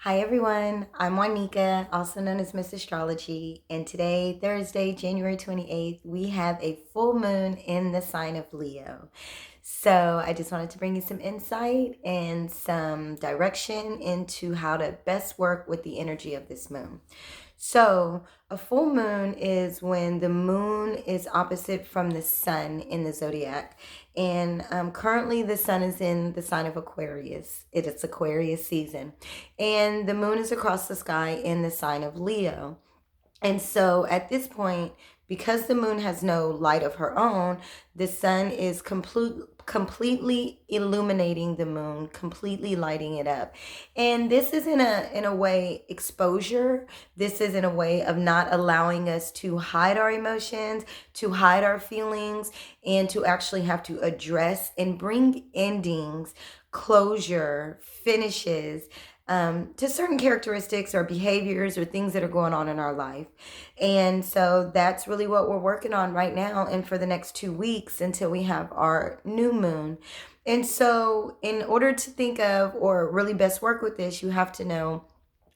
Hi everyone, I'm Juanica, also known as Miss Astrology, and today, Thursday, January 28th, we have a full moon in the sign of Leo. So I just wanted to bring you some insight and some direction into how to best work with the energy of this moon. So, a full moon is when the moon is opposite from the sun in the zodiac. And currently, the sun is in the sign of Aquarius. It is Aquarius season. And the moon is across the sky in the sign of Leo. And so at this point, because the moon has no light of her own, the sun is completely illuminating the moon, completely lighting it up. And this is in a way exposure. This is in a way of not allowing us to hide our emotions, to hide our feelings, and to actually have to address and bring endings, closure, finishes to certain characteristics or behaviors or things that are going on in our life. And so that's really what we're working on right now and for the next 2 weeks until we have our new moon. And so, in order to think of or really best work with this, you have to know,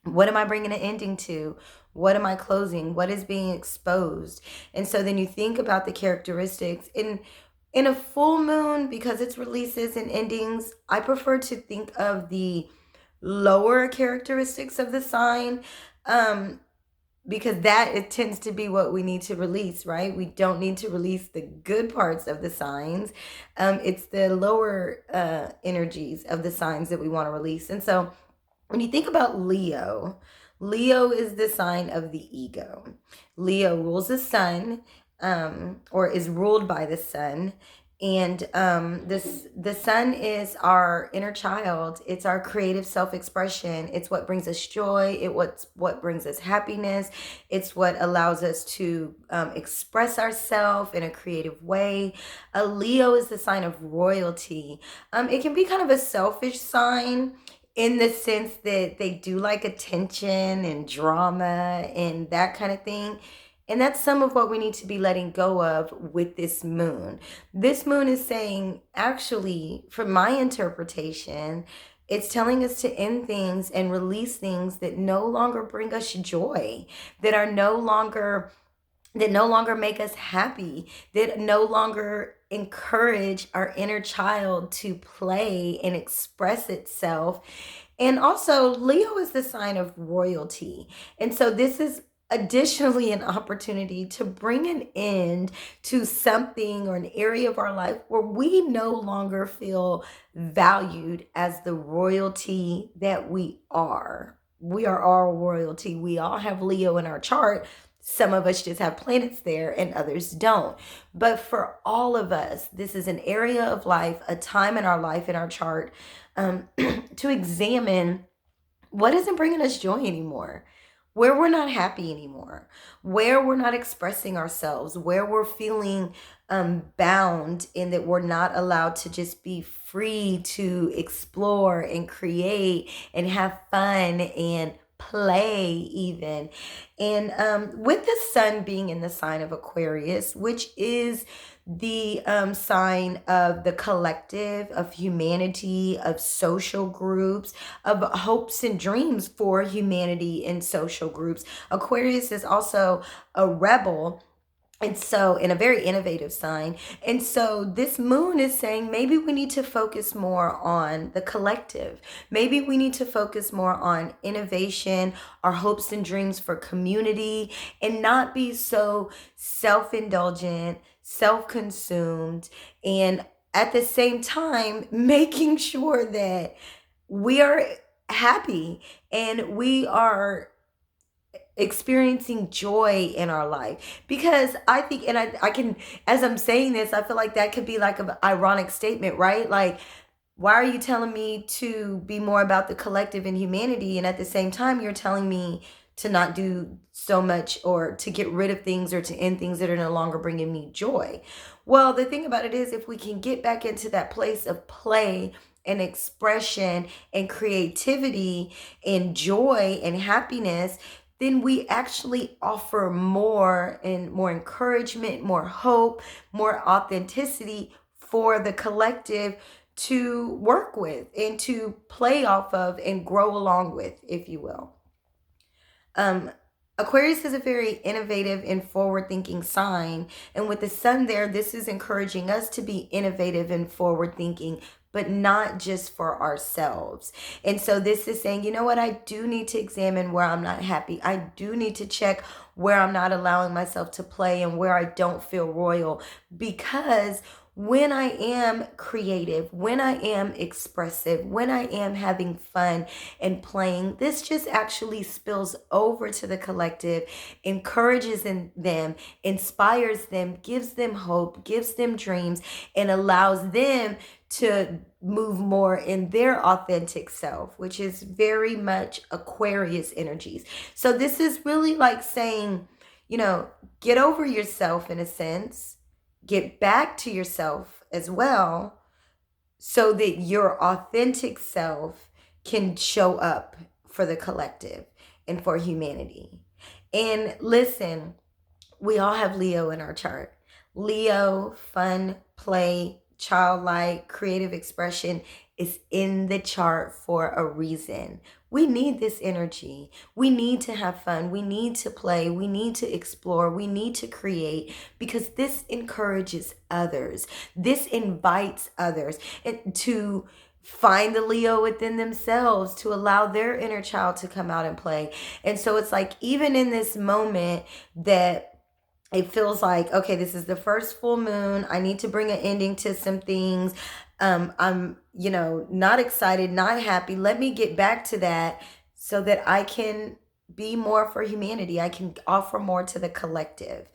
what am I bringing an ending to? What am I closing? What is being exposed? And so then you think about the characteristics in a full moon, because it's releases and endings. I prefer to think of the lower characteristics of the sign, because that it tends to be what we need to release, right? We don't need to release the good parts of the signs. It's the lower energies of the signs that we want to release. And so when you think about Leo, Leo is the sign of the ego. Leo rules the sun, or is ruled by the sun. And the sun is our inner child. It's our creative self-expression. It's what brings us joy. What brings us happiness. It's what allows us to express ourselves in a creative way. A Leo is the sign of royalty. It can be kind of a selfish sign in the sense that they do like attention and drama and that kind of thing. And that's some of what we need to be letting go of with this moon. This moon is saying, actually, from my interpretation, it's telling us to end things and release things that no longer bring us joy, that are no longer make us happy, that no longer encourage our inner child to play and express itself. And also, Leo is the sign of royalty. And so, this is additionally an opportunity to bring an end to something or an area of our life where we no longer feel valued as the royalty that we are. We are all royalty. We all have Leo in our chart. Some of us just have planets there and others don't. But for all of us, this is an area of life, a time in our life, in our chart, to examine what isn't bringing us joy anymore, where we're not happy anymore, where we're not expressing ourselves, where we're feeling bound, in that we're not allowed to just be free to explore and create and have fun and play even. And with the sun being in the sign of Aquarius, which is the sign of the collective, of humanity, of social groups, of hopes and dreams for humanity in social groups. Aquarius is also a rebel, and so, in a very innovative sign. And so, this moon is saying maybe we need to focus more on the collective. Maybe we need to focus more on innovation, our hopes and dreams for community, and not be so self indulgent, self consumed, and at the same time, making sure that we are happy and we are experiencing joy in our life. Because I think, and I can, as I'm saying this, I feel like that could be like an ironic statement, right? Like, why are you telling me to be more about the collective and humanity, and at the same time you're telling me to not do so much, or to get rid of things, or to end things that are no longer bringing me joy? Well, the thing about it is, if we can get back into that place of play and expression and creativity and joy and happiness, then we actually offer more, and more encouragement, more hope, more authenticity for the collective to work with and to play off of and grow along with, if you will. Aquarius is a very innovative and forward thinking sign. And with the sun there, this is encouraging us to be innovative and forward thinking, but not just for ourselves. And so this is saying, you know what? I do need to examine where I'm not happy. I do need to check where I'm not allowing myself to play and where I don't feel royal, because when I am creative, when I am expressive, when I am having fun and playing, this just actually spills over to the collective, encourages them, inspires them, gives them hope, gives them dreams, and allows them to move more in their authentic self, which is very much Aquarius energies. So this is really like saying, get over yourself in a sense, get back to yourself as well, so that your authentic self can show up for the collective and for humanity. And listen, we all have Leo in our chart. Leo, fun, play, childlike, creative expression is in the chart for a reason. We need this energy. We need to have fun. We need to play. We need to explore. We need to create, because this encourages others. This invites others to find the Leo within themselves, to allow their inner child to come out and play. And so it's like, even in this moment that it feels like, okay, this is the first full moon, I need to bring an ending to some things. I'm, not excited, not happy. Let me get back to that so that I can be more for humanity. I can offer more to the collective.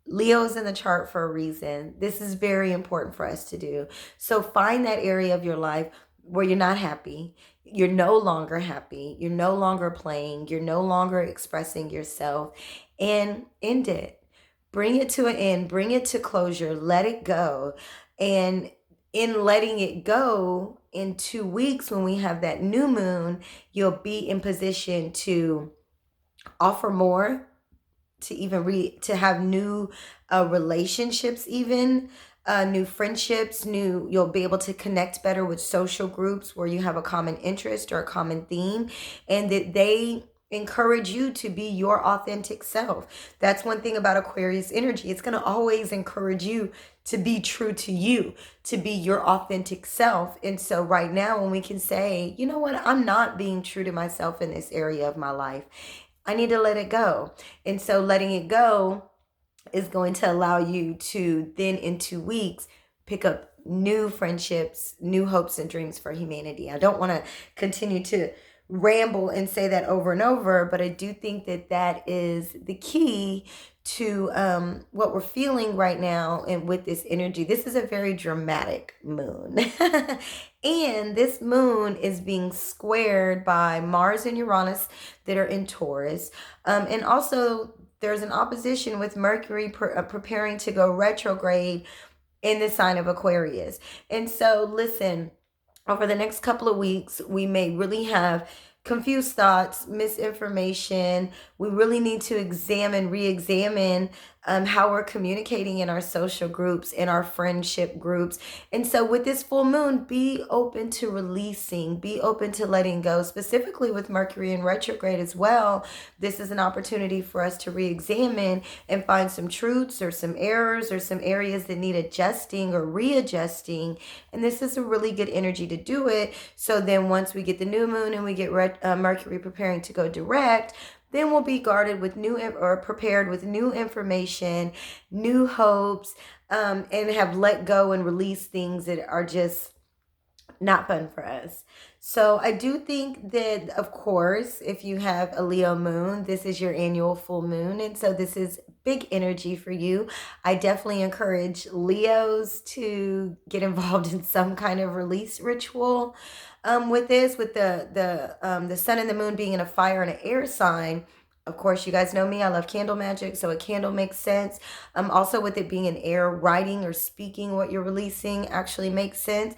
Leo's in the chart for a reason. This is very important for us to do. So find that area of your life where you're not happy. You're no longer happy. You're no longer playing. You're no longer expressing yourself, and end it. Bring it to an end. Bring it to closure. Let it go. And in letting it go, in 2 weeks, when we have that new moon, you'll be in position to offer more, to even to have new relationships, even new friendships, you'll be able to connect better with social groups where you have a common interest or a common theme, and that they encourage you to be your authentic self. That's one thing about Aquarius energy. It's going to always encourage you to be true to you, to be your authentic self. And so right now, when we can say, you know what, I'm not being true to myself in this area of my life, I need to let it go. And so letting it go is going to allow you to then, in 2 weeks, pick up new friendships, new hopes and dreams for humanity. I don't want to continue to ramble and say that over and over, but I do think that that is the key to what we're feeling right now. And with this energy, this is a very dramatic moon. And this moon is being squared by Mars and Uranus that are in Taurus. And also there's an opposition with Mercury preparing to go retrograde in the sign of Aquarius. And so listen, over the next couple of weeks, we may really have confused thoughts, misinformation. We really need to re-examine how we're communicating in our social groups, in our friendship groups. And so with this full moon, be open to releasing, be open to letting go, specifically with Mercury in retrograde as well. This is an opportunity for us to re-examine and find some truths or some errors or some areas that need adjusting or readjusting. And this is a really good energy to do it. So then once we get the new moon and we get Mercury preparing to go direct, then we'll be guarded with prepared with new information, new hopes, and have let go and released things that are just not fun for us. So I do think that, of course, if you have a Leo moon, this is your annual full moon. And so this is big energy for you. I definitely encourage Leos to get involved in some kind of release ritual. With the sun and the moon being in a fire and an air sign. Of course, you guys know me, I love candle magic, so a candle makes sense. Also with it being an air, writing or speaking what you're releasing actually makes sense.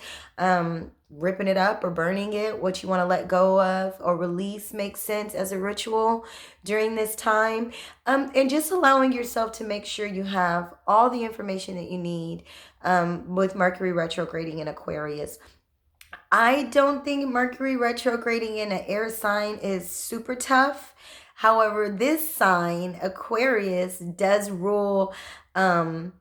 ripping it up or burning it, what you want to let go of or release makes sense as a ritual during this time. And just allowing yourself to make sure you have all the information that you need with Mercury retrograding in Aquarius. I don't think Mercury retrograding in an air sign is super tough. However, this sign, Aquarius, does rule um,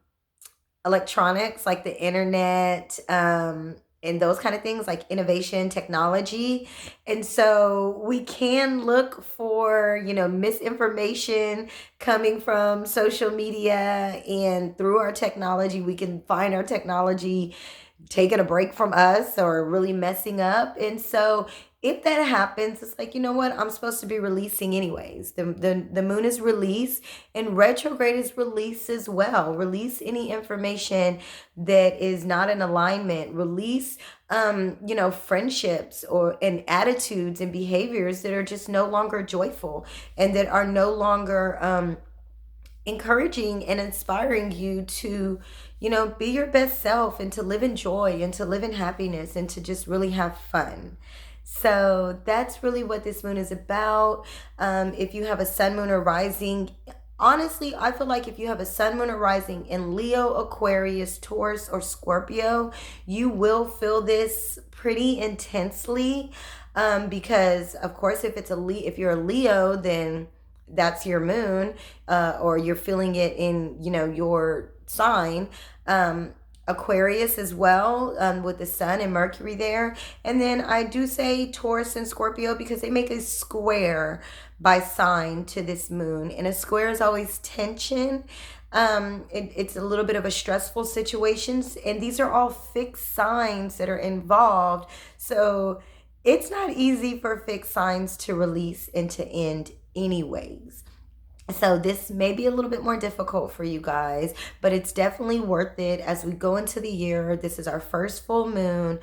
electronics like the internet, and those kind of things like innovation, technology. And so we can look for, misinformation coming from social media, and through our technology, we can find our technology taking a break from us or really messing up. And so if that happens, it's like, you know what? I'm supposed to be releasing anyways. The moon is release, and retrograde is release as well. Release any information that is not in alignment. Release friendships and attitudes and behaviors that are just no longer joyful and that are no longer encouraging and inspiring you to, be your best self and to live in joy and to live in happiness and to just really have fun. So that's really what this moon is about. If you have a sun, moon, or rising, honestly, I feel like if you have a sun, moon, or rising in Leo, Aquarius, Taurus, or Scorpio, you will feel this pretty intensely. Because of course, if you're a Leo, then that's your moon, or you're feeling it in, your sign. Aquarius as well, with the sun and Mercury there. And then I do say Taurus and Scorpio because they make a square by sign to this moon. And a square is always tension. It's a little bit of a stressful situation. And these are all fixed signs that are involved. So it's not easy for fixed signs to release and to end anyways. So this may be a little bit more difficult for you guys, but it's definitely worth it as we go into the year. This is our first full moon.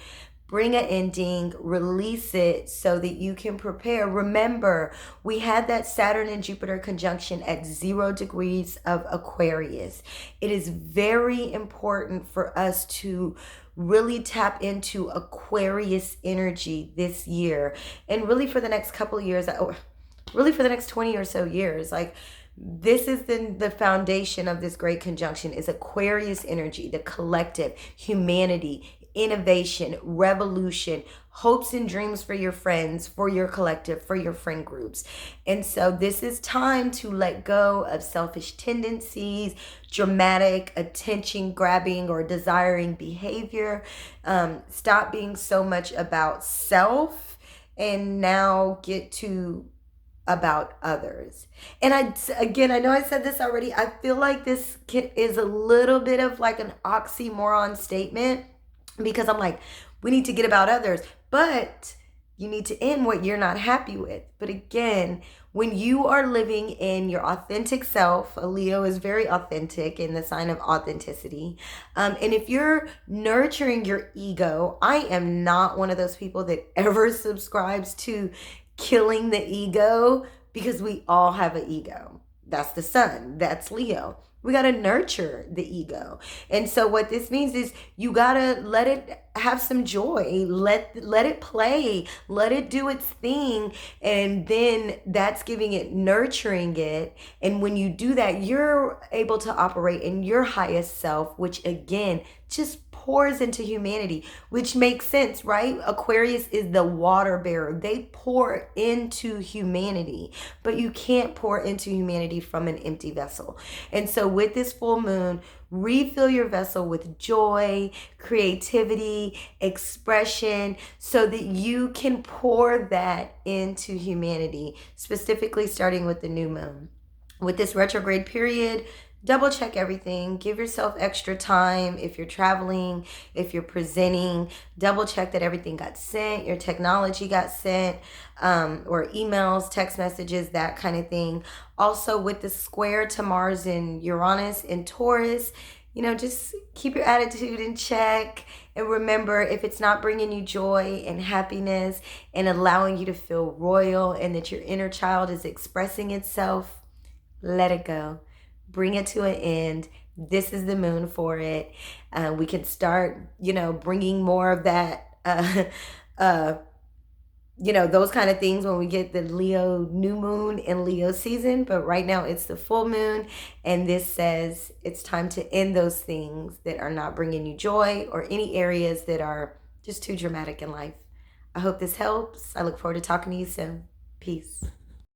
Bring an ending, release it so that you can prepare. Remember, we had that Saturn and Jupiter conjunction at 0 degrees of Aquarius. It is very important for us to really tap into Aquarius energy this year, and really for the next couple of years, really for the next 20 or so years. Like, this is the foundation of this great conjunction is Aquarius energy, the collective, humanity, innovation, revolution, hopes and dreams for your friends, for your collective, for your friend groups. And so this is time to let go of selfish tendencies, dramatic attention grabbing or desiring behavior. Stop being so much about self and now get to about others. And I know I said this already. I feel like this is a little bit of like an oxymoron statement, because I'm like, we need to get about others, but you need to end what you're not happy with. But again, when you are living in your authentic self, a Leo is very authentic in the sign of authenticity. And if you're nurturing your ego, I am not one of those people that ever subscribes to killing the ego, because we all have an ego. That's the sun. That's Leo. We got to nurture the ego. And so what this means is you got to let it have some joy. Let it play. Let it do its thing. And then that's giving it, nurturing it. And when you do that, you're able to operate in your highest self, which again, just pours into humanity, which makes sense, right? Aquarius is the water bearer. They pour into humanity, but you can't pour into humanity from an empty vessel. And so with this full moon, refill your vessel with joy, creativity, expression, so that you can pour that into humanity, specifically starting with the new moon. With this retrograde period, double check everything. Give yourself extra time. If you're traveling, if you're presenting, double check that everything got sent, your technology got sent, or emails, text messages, that kind of thing. Also, with the square to Mars and Uranus and Taurus, just keep your attitude in check. And remember, if it's not bringing you joy and happiness and allowing you to feel royal and that your inner child is expressing itself, let it go. Bring it to an end. This is the moon for it. We can start, bringing more of that uh, uh, those kind of things when we get the Leo new moon in Leo season. But right now it's the full moon, and this says it's time to end those things that are not bringing you joy or any areas that are just too dramatic in life. I hope this helps. I look forward to talking to you soon. Peace.